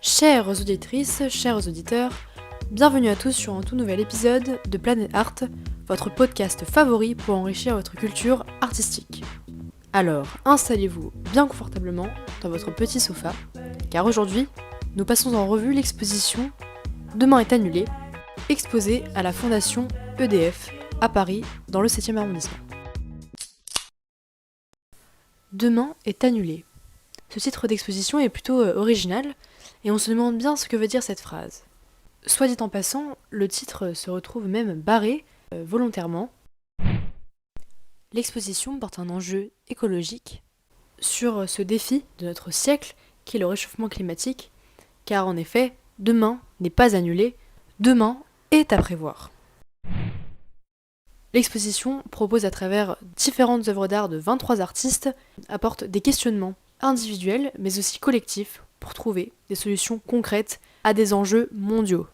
Chères auditrices, chers auditeurs, bienvenue à tous sur un tout nouvel épisode de Planet Art, votre podcast favori pour enrichir votre culture artistique. Alors, installez-vous bien confortablement dans votre petit sofa, car aujourd'hui, nous passons en revue l'exposition Demain est annulé, exposée à la Fondation EDF à Paris, dans le 7e arrondissement. Demain est annulé. Ce titre d'exposition est plutôt original, et on se demande bien ce que veut dire cette phrase. Soit dit en passant, le titre se retrouve même barré volontairement. L'exposition porte un enjeu écologique sur ce défi de notre siècle qui est le réchauffement climatique, car en effet, demain n'est pas annulé, demain est à prévoir. L'exposition propose à travers différentes œuvres d'art de 23 artistes, apporte des questionnements individuels mais aussi collectifs pour trouver des solutions concrètes à des enjeux mondiaux.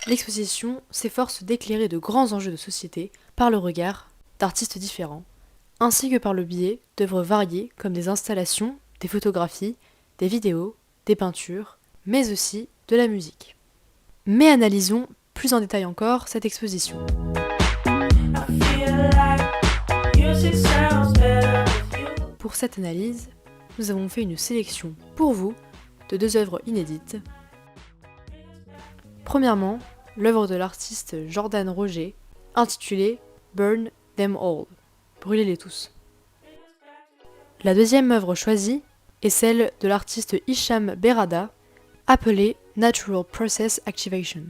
L'exposition s'efforce d'éclairer de grands enjeux de société par le regard d'artistes différents, ainsi que par le biais d'œuvres variées comme des installations, des photographies, des vidéos, des peintures, mais aussi de la musique. Mais analysons plus en détail encore cette exposition. Pour cette analyse, nous avons fait une sélection pour vous de 2 œuvres inédites. Premièrement, l'œuvre de l'artiste Jordan Roger, intitulée Burn Them All, brûlez-les tous. La deuxième œuvre choisie est celle de l'artiste Hicham Berrada, appelée Natural Process Activation.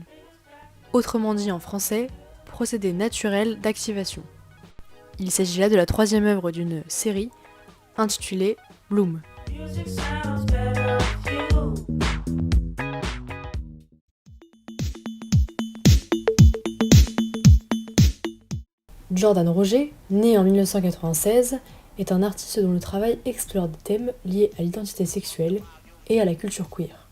Autrement dit en français, procédé naturel d'activation. Il s'agit là de la 3e œuvre d'une série intitulée Bloom. Jordan Roger, né en 1996, est un artiste dont le travail explore des thèmes liés à l'identité sexuelle et à la culture queer.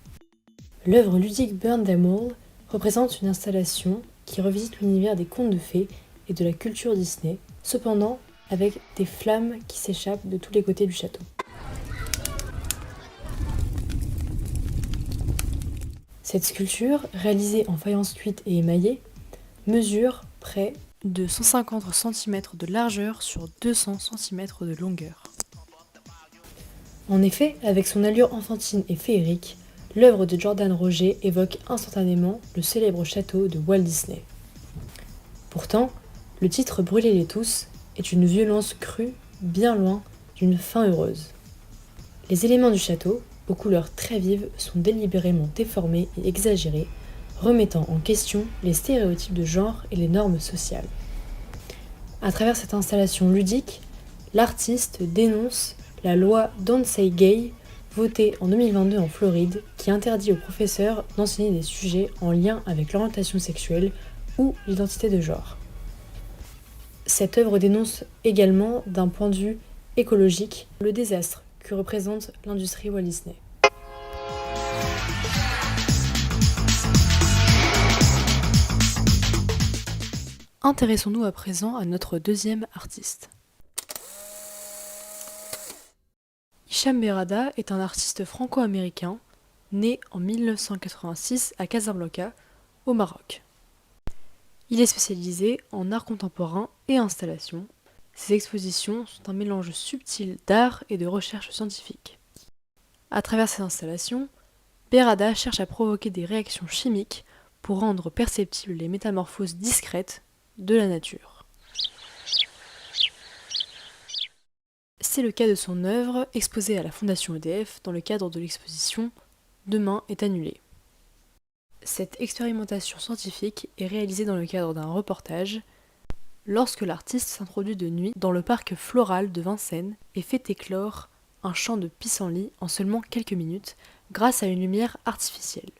L'œuvre ludique Burn Them All représente une installation qui revisite l'univers des contes de fées et de la culture Disney, cependant avec des flammes qui s'échappent de tous les côtés du château. Cette sculpture, réalisée en faïence cuite et émaillée, mesure près de 150 cm de largeur sur 200 cm de longueur. En effet, avec son allure enfantine et féerique, l'œuvre de Jordan Roger évoque instantanément le célèbre château de Walt Disney. Pourtant, le titre Brûlez-les tous est une violence crue bien loin d'une fin heureuse. Les éléments du château, aux couleurs très vives, sont délibérément déformés et exagérés, remettant en question les stéréotypes de genre et les normes sociales. À travers cette installation ludique, l'artiste dénonce la loi Don't Say Gay, votée en 2022 en Floride, qui interdit aux professeurs d'enseigner des sujets en lien avec l'orientation sexuelle ou l'identité de genre. Cette œuvre dénonce également, d'un point de vue écologique, le désastre que représente l'industrie Walt Disney. Intéressons-nous à présent à notre deuxième artiste. Hicham Berrada est un artiste franco-américain, né en 1986 à Casablanca, au Maroc. Il est spécialisé en art contemporain et installation. Ses expositions sont un mélange subtil d'art et de recherche scientifique. À travers ces installations, Berrada cherche à provoquer des réactions chimiques pour rendre perceptibles les métamorphoses discrètes de la nature. C'est le cas de son œuvre exposée à la Fondation EDF dans le cadre de l'exposition Demain est annulé. Cette expérimentation scientifique est réalisée dans le cadre d'un reportage lorsque l'artiste s'introduit de nuit dans le parc floral de Vincennes et fait éclore un champ de pissenlit en seulement quelques minutes grâce à une lumière artificielle.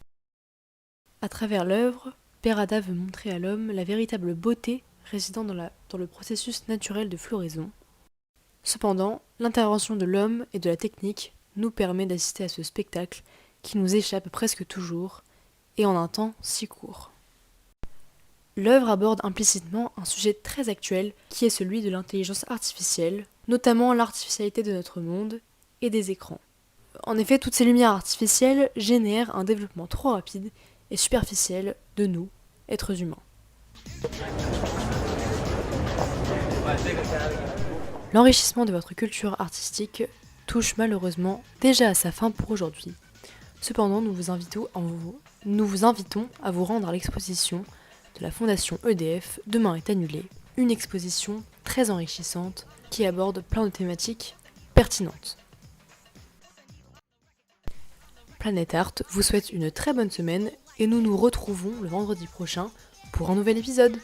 À travers l'œuvre, Berrada veut montrer à l'homme la véritable beauté résidant dans le processus naturel de floraison. Cependant, l'intervention de l'homme et de la technique nous permet d'assister à ce spectacle qui nous échappe presque toujours et en un temps si court. L'œuvre aborde implicitement un sujet très actuel qui est celui de l'intelligence artificielle, notamment l'artificialité de notre monde et des écrans. En effet, toutes ces lumières artificielles génèrent un développement trop rapide et superficiel de nous, êtres humains. L'enrichissement de votre culture artistique touche malheureusement déjà à sa fin pour aujourd'hui. Cependant, nous vous invitons à vous rendre à l'exposition de la Fondation EDF Demain est annulé, une exposition très enrichissante qui aborde plein de thématiques pertinentes. Planète Art vous souhaite une très bonne semaine et nous nous retrouvons le vendredi prochain pour un nouvel épisode.